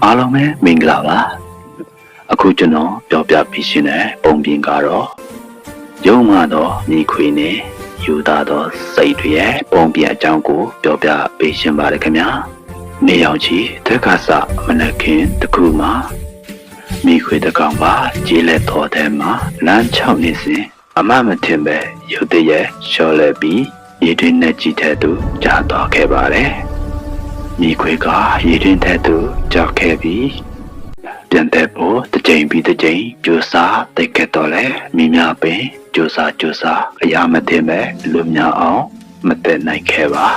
အားလုံးပဲမင်္ဂလာပါအခုကျွန်တော်ပြောပြပြရှင်တဲ့ပုံပြင်ကတော့ရုံမှတော့မိခွေနဲ့ယူသားတော့စိတ်တွေရဲ့ပုံပြင်အကြောင်းကိုပြောပြပေးရှင်ပါတယ်ခင်ဗျာနေရောင်ချီတက်ခါစမနက်ခင်းတစ်ခုမှာမိခွေတကောင်ပါကြေးလက်တော်ထဲမှာလမ်း6နေစဉ်အမမထင်ပဲရုတ်တရက်လျှော်လဲပြီးရေတွင်းနဲ့ကြည့်တဲ့သူကြားတော့ခဲ့ပါတယ်မိခွေကရေတွင်းတဲ့သူကြောက်ခဲ့ပြီးပြန်တဲ့ဖို့တစ်ချိန်ပြီးတစ်ချိန်ကြိုးစားတိတ်ခဲ့တော့လေမိများပင်ကြိုးစားအရာမတင်ပဲလွတ်မြောက်အောင်မတက်နိုင်ခဲ့ပါ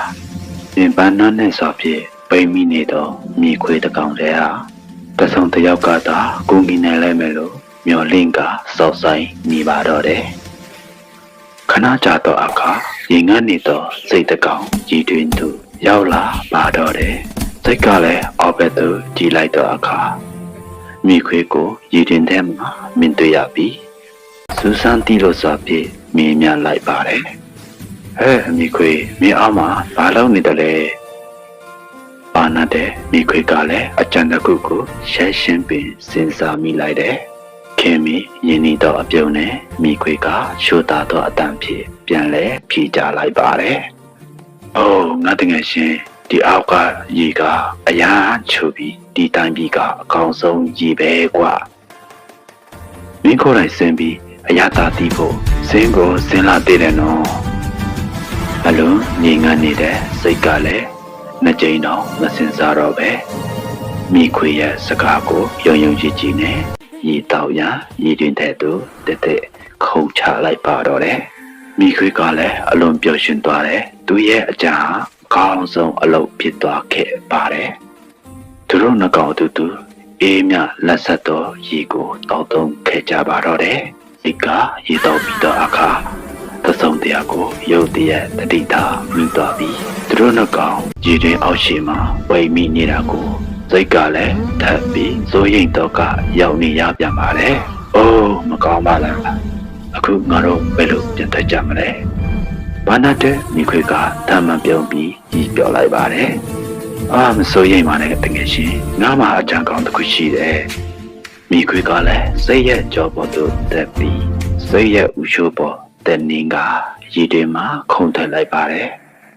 ပြင်ပန်းနဲ့ဆိုဖြစ်ပိမိနေတော့မိခွေတကောင်တည်းဟာတဆုံတယောက်ကသာကိုငီနေလိုက်မယ်လို့မျောလင့်ကစောက်ဆိုင်နေပါတော့တယ်ခဏကြာတော့အခါရင်ငတ်နေတော့စိတ်တကောင်ကြီးတွင်သူရောက်လာပါတော့တယ်စိတ်ကလည်းအောက်ဘက်သို့ကြည့်လိုက်တော့အခါမိခွေကိုရည်တင်ထဲမှာမြင်တွေ့ရပြီးစူးစမ်းတီးလို့ဆိုပြီးမြင်မြလိုက်ပါတယ်ဟဲ့မိခွေမင်းအောင်မှာဘာလုပ်နေတယ်လဲပါနာတဲ့မိခွေကလည်းအကြံတစ်ခုကိုရှင်းပင်စဉ်းစားမိလိုက်တယ်ခင်မီယင်းနီတော့အပြုံးနဲ့မိခွေကရှိုးသားတော့အတန်ဖြစ်ပြန်လဲဖြေကြလိုက်ပါတယ်အိုးငါတကယ်ရှင်ဒီအောက်ကရေကအရာချုပ်ပြီးဒီတိုင်းပြီးကအကောင်းဆုံးရေပဲကွာမင်းခေါ်လိုက်စင်းပြီးအရာသာတီးဖို့စင်းကိုစင်းလာသေးတယ်နော်အလုံးငြိမ်ငတ်နေတဲ့စိတ်ကလည်းနှစ်ကြိမ်တော့မစင်စားတော့ပဲမိခွေရဲ့စကားကိုယုံကြည်နဲ့ရေတောက်ရရေတွင်တဲ့သူတက်ခုန်ချလိုက်ပါတော့တယ်မိခွေကလည်းအလွန်ပျော်ရွှင်သွားတယ်သူရဲ့အကြံဟာကောင်းဆုံးအလုပ်ဖြစ်သွားခဲ့ပါတယ်သူတို့နှစ်ကောင်တူအေးမြလက်ဆက်တော်ရေကိုတောက်တုံးခဲ့ကြပါတော့တယ်ဒီကရေတောက်ပြီးတော့အခါသဆုံတရားကိုရုတ်တရက်တတိတာမိသွားပြီးသူတို့နှစ်ကောင်ရေတွင်အောက်ရှိမှာဝိမိနေတာကိုစိတ်ကလည်းထပ်ပြီးစိုးရိမ်တော့ကရောက်နေရပြန်ပါတယ်အိုးမကောင်းပါလားအခုငါတို့ဘယ်လိုပြန်ထွက်ကြမလဲဘာနာတဲ့မိခွေကတမ်းမှပြုံးပြီးကြီးပြောလိုက်ပါတယ်မစိုးရိမ်ပါနဲ့တကယ်ရှင်ငါမှအကြံကောင်းတစ်ခုရှိတယ်မိခွေကလည်းစိတ်ရဲ့ကြောပေါ်သို့တက်ပြီးစိတ်ရဲ့ဥရှိုးပေါ်တက်နေကရည်တွေမှာခုန်ထွက်လိုက်ပါတယ်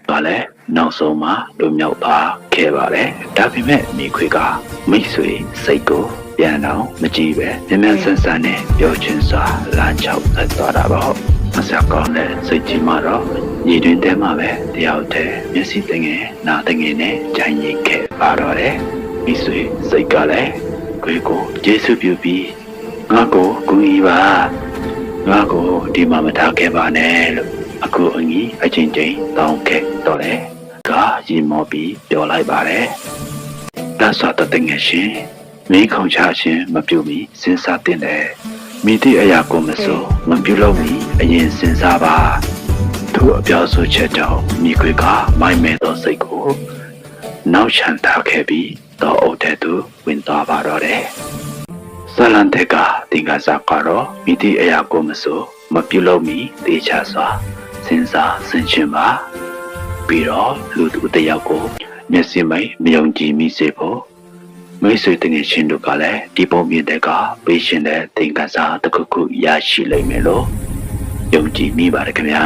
ဒါလည်းနောက်ဆုံးမှလွမြောက်သွားခဲ့ပါတယ်ဒါပေမဲ့မိခွေကမိတ်ဆွေစိတ်ကိုပြန်တော့မကြည့်ပဲမြန်ဆန်ဆန်နဲ့ပြောချင်းစွာလမ်းချောက်သက်သွားတာပါဟုတ်မစကောင်းတဲ့စိတ်ကြီးမှတော့ညီတွင်တဲမှာပဲတယောက်တည်းမျက်စိတငယ်နာတငယ်နဲ့ကြိုင်ရင်ခဲ့ပါတော့တယ်မိဆွေစိတ်ကလည်းကိုယ်ကိုကျေးဇူးပြုပြီးငါကိုကူညီပါငါကိုဒီမှာမထားခဲ့ပါနဲ့လို့အခုအကြီးအချင်းချင်းတောင်းခဲ့တော့လေကရင်မောပြီးပြောလိုက်ပါတယ်ဒါဆိုတော့တငယ်ရှင်မင်းခုံချခြင်းမပြုမီစဉ်းစားတင်တယ်မိသည့်အရာကိုမဆိုမပြုလုပ်မီအရင်စဉ်းစားပါသူအပြောဆိုချက်ကြောင့်မိခွေကမိုင်းမဲသောစိတ်ကိုနောက်ချန်ထားခဲ့ပြီးတော့အုပ်တဲ့သူဝင်သွားပါတော့တယ်ဇလန်တကတင်ကစားကတော့မိသည့်အရာကိုမဆိုမပြုလုပ်မီတေချာစွာစဉ်းစားဆင်ခြင်ပါပြီးတော့လူသူတယောက်ကိုမျက်စိမိတ်မယုံကြည်မိစေဖို့မိတ်ဆွေတငယ်ချင်းတို့ကလည်းဒီပုံမြင်တဲ့ကပေးရှင်တဲ့သင်ခန်းစာတစ်ခုခုရရှိလိမ့်မယ်လို့ယုံကြည်မိပါတယ်ခင်ဗျာ